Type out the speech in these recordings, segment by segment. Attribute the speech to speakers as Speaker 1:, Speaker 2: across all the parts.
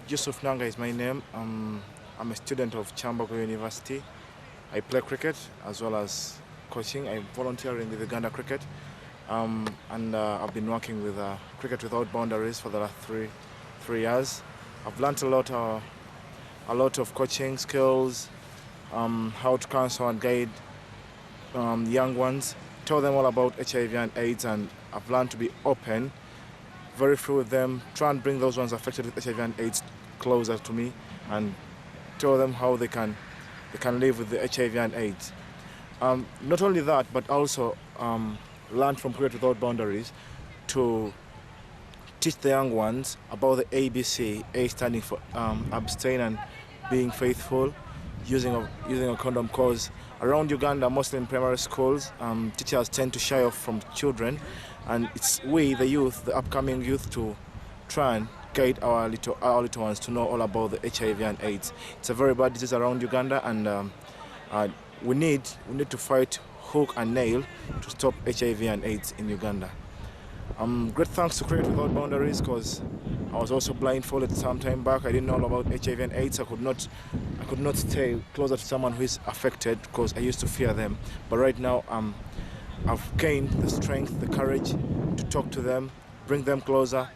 Speaker 1: Yusuf Nanga is my name. I'm a student of Chambago University. I play cricket as well as coaching. I'm volunteering with Uganda Cricket. I've been working with Cricket Without Boundaries for the last three years. I've learned a lot of coaching skills, how to counsel and guide young ones, tell them all about HIV and AIDS, and I've learned to be open, very free with them, try and bring those ones affected with HIV and AIDS closer to me and tell them how they can live with the HIV and AIDS. Not only that, but also learn from Cricket Without Boundaries to teach the young ones about the ABC, A standing for abstain and being faithful, using a condom, because around Uganda, mostly in primary schools, teachers tend to shy off from children, and it's we, the youth, the upcoming youth, to try and guide our little ones to know all about the HIV and AIDS. It's a very bad disease around Uganda, and we need to fight hook and nail to stop HIV and AIDS in Uganda. Great thanks to Cricket Without Boundaries, because I was also blindfolded some time back. I didn't know all about HIV and AIDS. I could not stay closer to someone who is affected because I used to fear them. But right now, I've gained the strength, the courage to talk to them, bring them closer,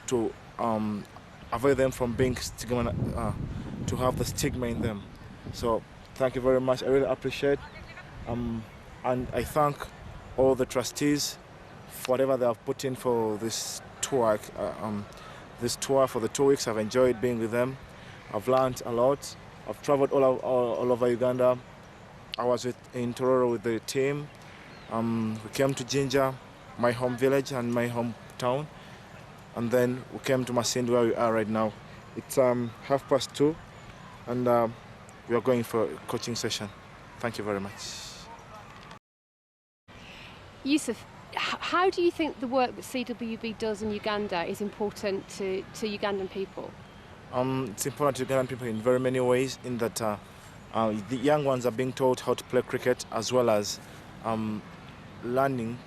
Speaker 1: to avoid them from being stigma, to have the stigma in them. So thank you very much. I really appreciate, and I thank all the trustees for whatever they have put in for this tour. This tour for the 2 weeks, I've enjoyed being with them. I've learned a lot. I've traveled all over Uganda. I was in Tororo with the team. We came to Jinja, my home village and my hometown, and then we came to Masindi, where we are right now. It's 2:30, and we are going for a coaching session. Thank you very much.
Speaker 2: Yusuf, how do you think the work that CWB does in Uganda is important to Ugandan people?
Speaker 1: It's important to Ugandan people in very many ways, in that the young ones are being taught how to play cricket, as well as learning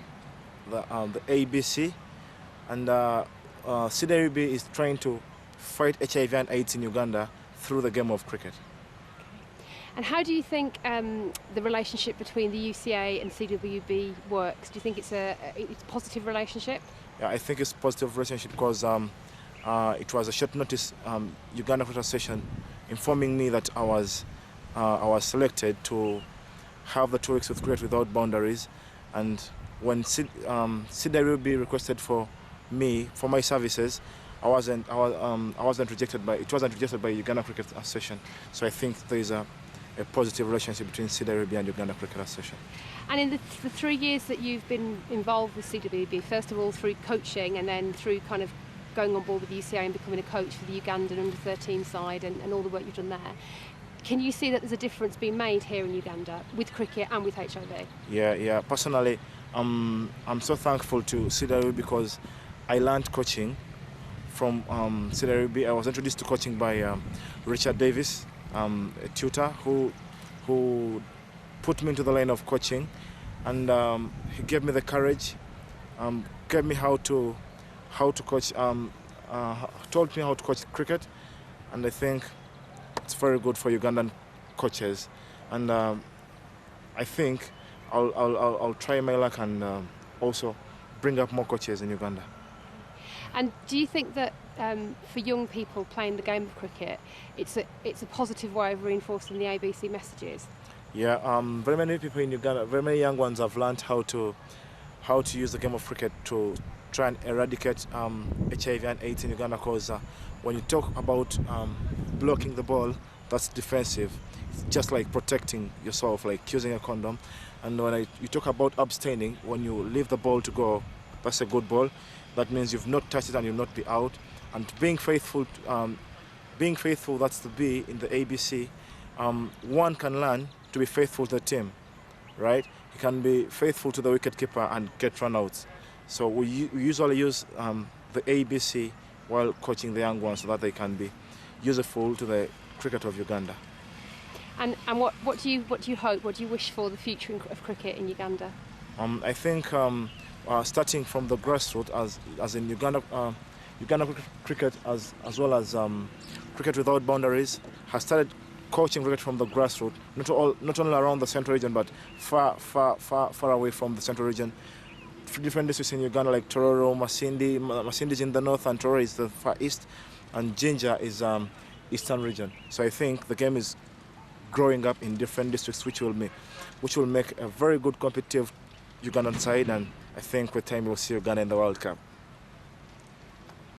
Speaker 1: the ABC, and CWB is trying to fight HIV and AIDS in Uganda through the game of cricket.
Speaker 2: And how do you think the relationship between the UCA and CWB works? Do you think it's a positive relationship?
Speaker 1: Yeah, I think it's a positive relationship, because it was a short notice Uganda Cricket Association informing me that I was selected to have the 2 weeks with Cricket Without Boundaries, and when CWB requested for me for my services, I wasn't rejected by Uganda Cricket Association. So I think there is a positive relationship between CWB and Uganda Cricket Association.
Speaker 2: And in the 3 years that you've been involved with CWB, first of all through coaching and then through kind of going on board with the UCA and becoming a coach for the Ugandan under-13 side and all the work you've done there, can you see that there's a difference being made here in Uganda with cricket and with HIV? Yeah.
Speaker 1: Personally, I'm so thankful to CWB, because I learned coaching from CWB. I was introduced to coaching by Richard Davis, a tutor who put me into the line of coaching, and he gave me the courage, gave me how to coach, told me how to coach cricket, and I think it's very good for Ugandan coaches, and I think I'll try my luck and also bring up more coaches in Uganda.
Speaker 2: And do you think that for young people playing the game of cricket, it's a positive way of reinforcing the ABC messages? Yeah,
Speaker 1: very many people in Uganda, very many young ones have learned how to use the game of cricket to try and eradicate HIV and AIDS in Uganda, because when you talk about blocking the ball, that's defensive. It's just like protecting yourself, like using a condom. And when you talk about abstaining, when you leave the ball to go, that's a good ball. That means you've not touched it and you'll not be out. And being faithful, that's the B in the ABC. One can learn to be faithful to the team, right? He can be faithful to the wicketkeeper and get run out. So we usually use the ABC while coaching the young ones, so that they can be useful to the cricket of Uganda.
Speaker 2: And what do you hope? What do you wish for the future of cricket in Uganda?
Speaker 1: I think starting from the grassroots, as in Uganda Uganda Cricket, as well as Cricket Without Boundaries, has started coaching cricket from the grassroots, not only around the central region, but far away from the central region. Different districts in Uganda like Tororo, Masindi is in the north, and Tororo is the far east, and Jinja is eastern region. So I think the game is growing up in different districts, which will make a very good competitive Ugandan side, and I think with time we'll see Uganda in the World Cup.